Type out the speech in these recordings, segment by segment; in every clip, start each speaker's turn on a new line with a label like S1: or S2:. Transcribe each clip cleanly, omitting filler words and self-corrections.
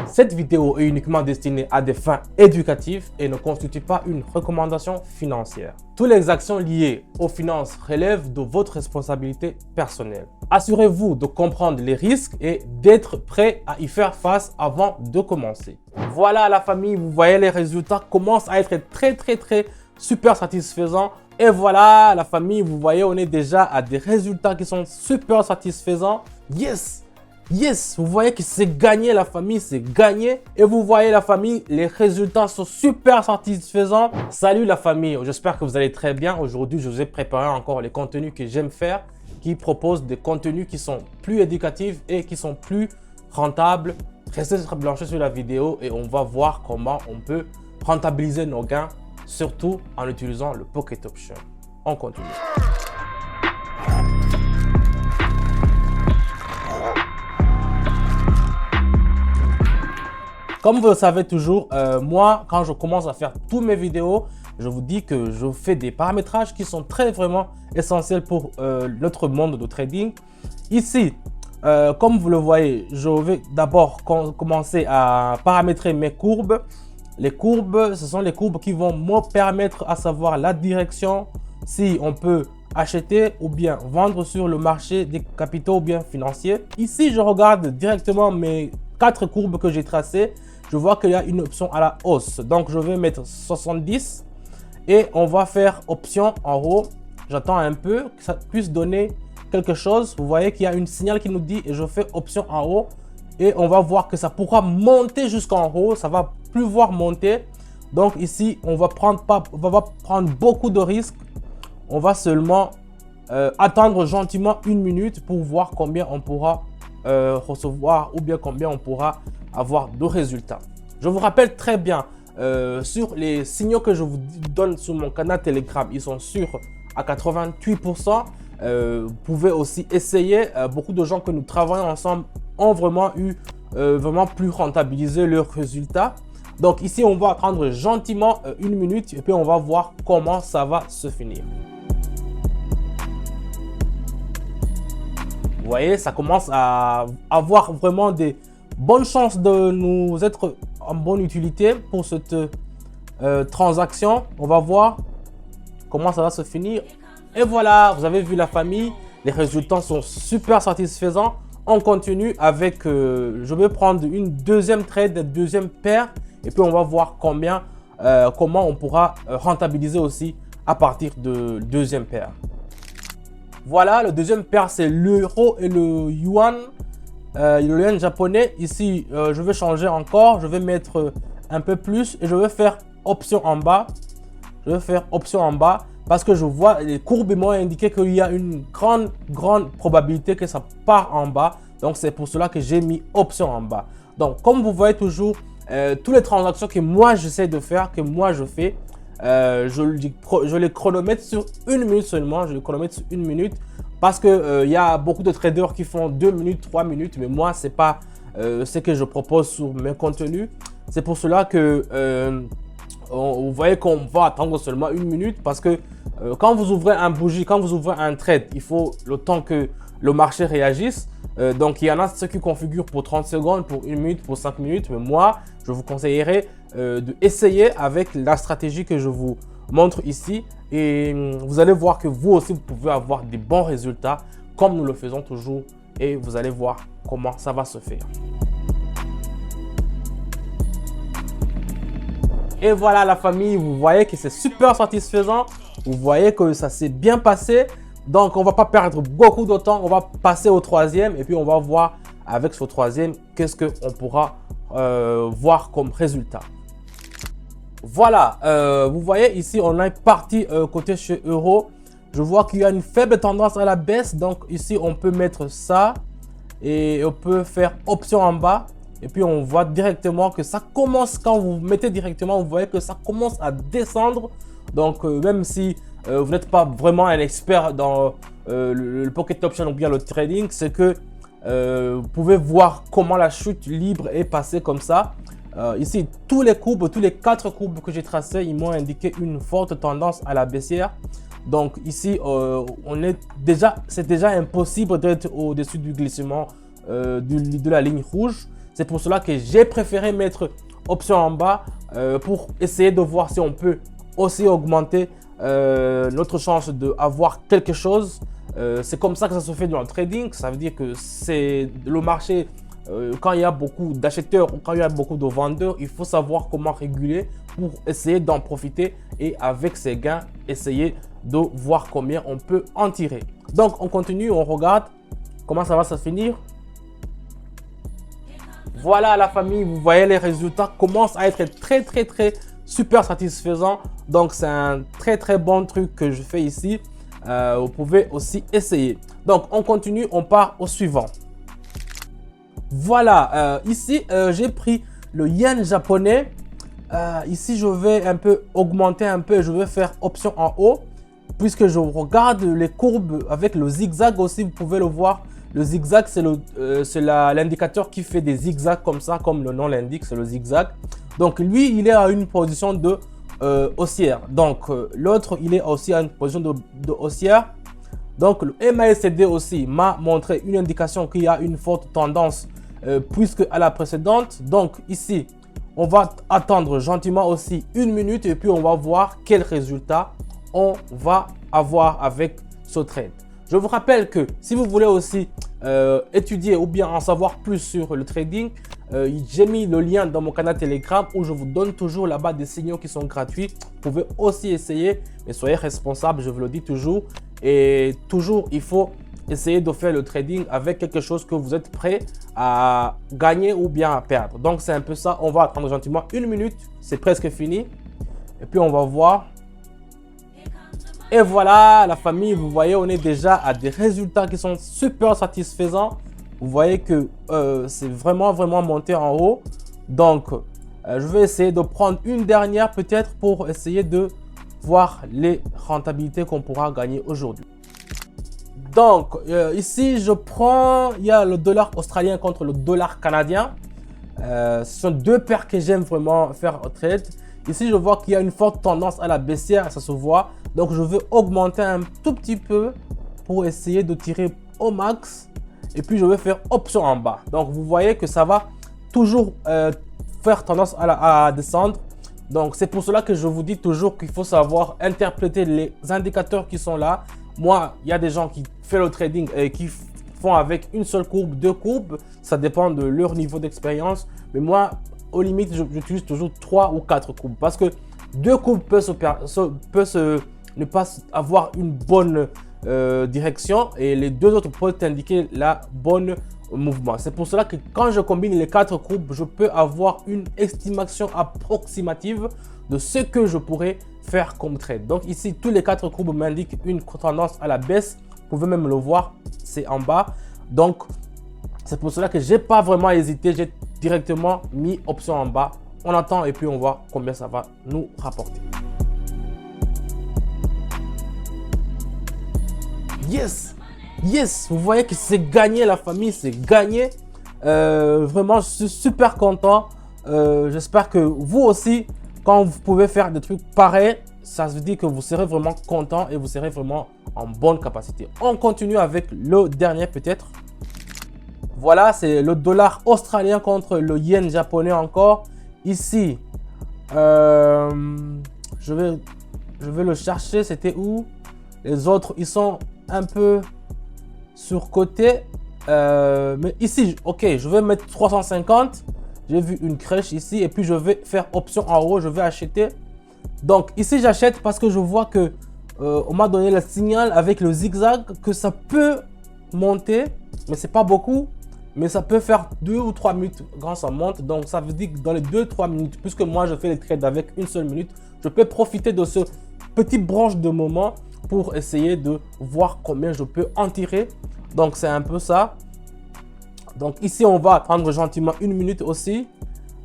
S1: Cette vidéo est uniquement destinée à des fins éducatives et ne constitue pas une recommandation financière. Toutes les actions liées aux finances relèvent de votre responsabilité personnelle. Assurez-vous de comprendre les risques et d'être prêt à y faire face avant de commencer. Voilà la famille, vous voyez les résultats commencent à être très super satisfaisants. Et voilà la famille, vous voyez on est déjà à des résultats qui sont super satisfaisants. Yes, vous voyez que c'est gagné la famille, c'est gagné. Et vous voyez la famille, les résultats sont super satisfaisants. Salut la famille, j'espère que vous allez très bien. Aujourd'hui, je vous ai préparé encore les contenus que j'aime faire, qui proposent des contenus qui sont plus éducatifs et qui sont plus rentables. Restez branchés sur la vidéo et on va voir comment on peut rentabiliser nos gains, surtout en utilisant le Pocket Option. On continue. Comme vous le savez toujours, moi, quand je commence à faire toutes mes vidéos, je vous dis que je fais des paramétrages qui sont vraiment essentiels pour notre monde de trading. Ici, comme vous le voyez, je vais d'abord commencer à paramétrer mes courbes. Les courbes, ce sont les courbes qui vont me permettre à savoir la direction, si on peut acheter ou bien vendre sur le marché des capitaux ou bien financiers. Ici, je regarde directement mes 4 courbes que j'ai tracées. Je vois qu'il y a une option à la hausse. Donc, je vais mettre 70 et on va faire option en haut. J'attends un peu que ça puisse donner quelque chose. Vous voyez qu'il y a une signal qui nous dit et je fais option en haut. Et on va voir que ça pourra monter jusqu'en haut. Ça va plus voir monter. Donc ici, on va prendre beaucoup de risques. On va seulement attendre gentiment 1 minute pour voir combien on pourra recevoir ou bien combien on pourra avoir de résultats. Je vous rappelle très bien sur les signaux que je vous donne sur mon canal Telegram, ils sont sûrs à 88%. Vous pouvez aussi essayer. Beaucoup de gens que nous travaillons ensemble ont vraiment plus rentabilisé leurs résultats. Donc ici, on va attendre gentiment 1 minute et puis on va voir comment ça va se finir. Vous voyez, ça commence à avoir vraiment des bonnes chances de nous être en bonne utilité pour cette transaction. On va voir comment ça va se finir. Et voilà, vous avez vu la famille, les résultats sont super satisfaisants. On continue avec, je vais prendre une deuxième trade, une deuxième paire. Et puis on va voir comment on pourra rentabiliser aussi à partir de deuxième paire. Voilà, le deuxième paire, c'est l'euro et le yuan japonais. Ici, je vais changer encore. Je vais mettre un peu plus et je vais faire option en bas. Je vais faire option en bas parce que je vois les courbes m'ont indiqué qu'il y a une grande probabilité que ça part en bas. Donc, c'est pour cela que j'ai mis option en bas. Donc, comme vous voyez toujours, toutes les transactions que moi j'essaie de faire, que moi je fais, je les chronomètre sur 1 minute seulement. Je les chronomètre sur 1 minute parce que y a beaucoup de traders qui font 2 minutes, 3 minutes, mais moi c'est pas ce que je propose sur mes contenus. C'est pour cela que vous voyez qu'on va attendre seulement 1 minute parce que quand vous ouvrez un bougie, quand vous ouvrez un trade, il faut le temps que le marché réagisse. Donc il y en a ceux qui configurent pour 30 secondes, pour 1 minute, pour 5 minutes. Mais moi, je vous conseillerais d'essayer avec la stratégie que je vous montre ici. Et vous allez voir que vous aussi, vous pouvez avoir des bons résultats comme nous le faisons toujours. Et vous allez voir comment ça va se faire. Et voilà la famille, vous voyez que c'est super satisfaisant. Vous voyez que ça s'est bien passé. Donc, on ne va pas perdre beaucoup de temps. On va passer au troisième et puis on va voir avec ce troisième qu'est-ce qu'on pourra voir comme résultat. Voilà, vous voyez ici, on est parti côté chez Euro. Je vois qu'il y a une faible tendance à la baisse. Donc, ici, on peut mettre ça et on peut faire option en bas. Et puis, on voit directement que ça commence, quand vous mettez directement, vous voyez que ça commence à descendre. Donc, même si vous n'êtes pas vraiment un expert dans le Pocket Option ou bien le trading, c'est que vous pouvez voir comment la chute libre est passée comme ça. Ici, tous les 4 courbes que j'ai tracées, ils m'ont indiqué une forte tendance à la baissière. Donc ici, c'est déjà impossible d'être au-dessus du glissement de la ligne rouge. C'est pour cela que j'ai préféré mettre option en bas pour essayer de voir si on peut aussi augmenter notre chance d'avoir quelque chose. C'est comme ça que ça se fait dans le trading. Ça veut dire que c'est le marché, quand il y a beaucoup d'acheteurs ou quand il y a beaucoup de vendeurs, il faut savoir comment réguler pour essayer d'en profiter et avec ces gains, essayer de voir combien on peut en tirer. Donc, on continue, on regarde comment ça va se finir. Voilà la famille, vous voyez les résultats commencent à être très super satisfaisants. Donc, c'est un très bon truc que je fais ici. Vous pouvez aussi essayer. Donc, on continue, on part au suivant. Voilà, ici, j'ai pris le yen japonais. Ici, je vais un peu augmenter un peu. Je vais faire option en haut. Puisque je regarde les courbes avec le zigzag aussi, vous pouvez le voir. Le zigzag, c'est l'indicateur qui fait des zigzags comme ça, comme le nom l'indique, c'est le zigzag. Donc, lui, il est à une position de haussière. Donc, l'autre, il est aussi à une position de haussière. Donc, le MACD aussi m'a montré une indication qu'il y a une forte tendance puisque à la précédente. Donc, ici, on va attendre gentiment aussi 1 minute et puis on va voir quel résultat on va avoir avec ce trade. Je vous rappelle que si vous voulez aussi étudier ou bien en savoir plus sur le trading, j'ai mis le lien dans mon canal Telegram où je vous donne toujours là-bas des signaux qui sont gratuits. Vous pouvez aussi essayer, mais soyez responsable, je vous le dis toujours. Et toujours, il faut essayer de faire le trading avec quelque chose que vous êtes prêt à gagner ou bien à perdre. Donc, c'est un peu ça. On va attendre gentiment 1 minute. C'est presque fini. Et puis, on va voir. Et voilà, la famille, vous voyez, on est déjà à des résultats qui sont super satisfaisants. Vous voyez que c'est vraiment monté en haut. Donc, je vais essayer de prendre une dernière peut-être pour essayer de voir les rentabilités qu'on pourra gagner aujourd'hui. Donc, ici, je prends, il y a le dollar australien contre le dollar canadien. Ce sont deux paires que j'aime vraiment faire au trade. Ici, je vois qu'il y a une forte tendance à la baissière, ça se voit. Donc, je veux augmenter un tout petit peu pour essayer de tirer au max. Et puis, je vais faire option en bas. Donc, vous voyez que ça va toujours faire tendance à descendre. Donc, c'est pour cela que je vous dis toujours qu'il faut savoir interpréter les indicateurs qui sont là. Moi, il y a des gens qui font le trading et qui font avec une seule courbe, 2 courbes. Ça dépend de leur niveau d'expérience. Mais moi, au limite, j'utilise toujours 3 ou 4 courbes. Parce que 2 courbes peuvent ne pas avoir une bonne direction. Et les 2 autres peuvent indiquer la bonne mouvement. C'est pour cela que quand je combine les 4 courbes, je peux avoir une estimation approximative de ce que je pourrais faire comme trade. Donc ici, tous les 4 courbes m'indiquent une tendance à la baisse. Vous pouvez même le voir, c'est en bas. Donc, c'est pour cela que j'ai pas vraiment hésité. J'ai directement mis option en bas. On attend et puis on voit combien ça va nous rapporter. Yes! Yes! Vous voyez que c'est gagné, la famille, c'est gagné. Vraiment, je suis super content. J'espère que vous aussi, quand vous pouvez faire des trucs pareils, ça veut dire que vous serez vraiment content et vous serez vraiment en bonne capacité. On continue avec le dernier peut-être. Voilà, c'est le dollar australien contre le yen japonais encore. Ici, je vais le chercher. C'était où? Les autres, ils sont un peu surcotés. Mais ici, ok, je vais mettre 350. J'ai vu une crèche ici et puis je vais faire option en haut. Je vais acheter. Donc ici, j'achète parce que je vois que on m'a donné le signal avec le zigzag que ça peut monter, mais c'est pas beaucoup. Mais ça peut faire 2 ou 3 minutes quand ça monte. Donc, ça veut dire que dans les 2-3 minutes, puisque moi, je fais les trades avec une seule minute, je peux profiter de ce petit branche de moment pour essayer de voir combien je peux en tirer. Donc, c'est un peu ça. Donc, ici, on va attendre gentiment 1 minute aussi.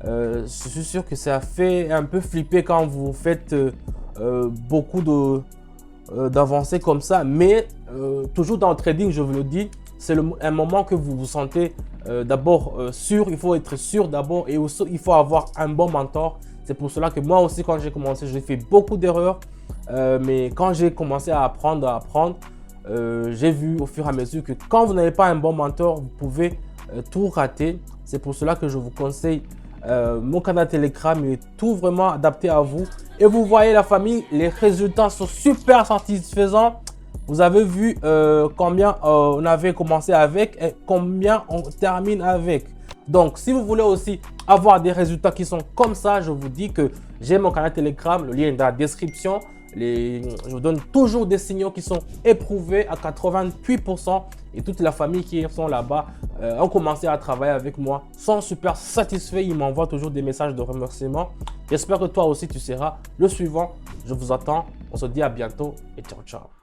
S1: Je suis sûr que ça fait un peu flipper quand vous faites beaucoup d'avancées comme ça. Mais toujours dans le trading, je vous le dis, c'est un moment que vous vous sentez d'abord sûr. Il faut être sûr d'abord et aussi il faut avoir un bon mentor. C'est pour cela que moi aussi, quand j'ai commencé, j'ai fait beaucoup d'erreurs. Mais quand j'ai commencé à apprendre, j'ai vu au fur et à mesure que quand vous n'avez pas un bon mentor, vous pouvez tout rater. C'est pour cela que je vous conseille mon canal Telegram. Il est tout vraiment adapté à vous. Et vous voyez la famille, les résultats sont super satisfaisants. Vous avez vu combien on avait commencé avec et combien on termine avec. Donc, si vous voulez aussi avoir des résultats qui sont comme ça, je vous dis que j'ai mon canal Telegram, le lien est dans la description. Je vous donne toujours des signaux qui sont éprouvés à 88%. Et toute la famille qui sont là-bas ont commencé à travailler avec moi, sont super satisfaits. Ils m'envoient toujours des messages de remerciement. J'espère que toi aussi tu seras le suivant. Je vous attends. On se dit à bientôt et ciao, ciao.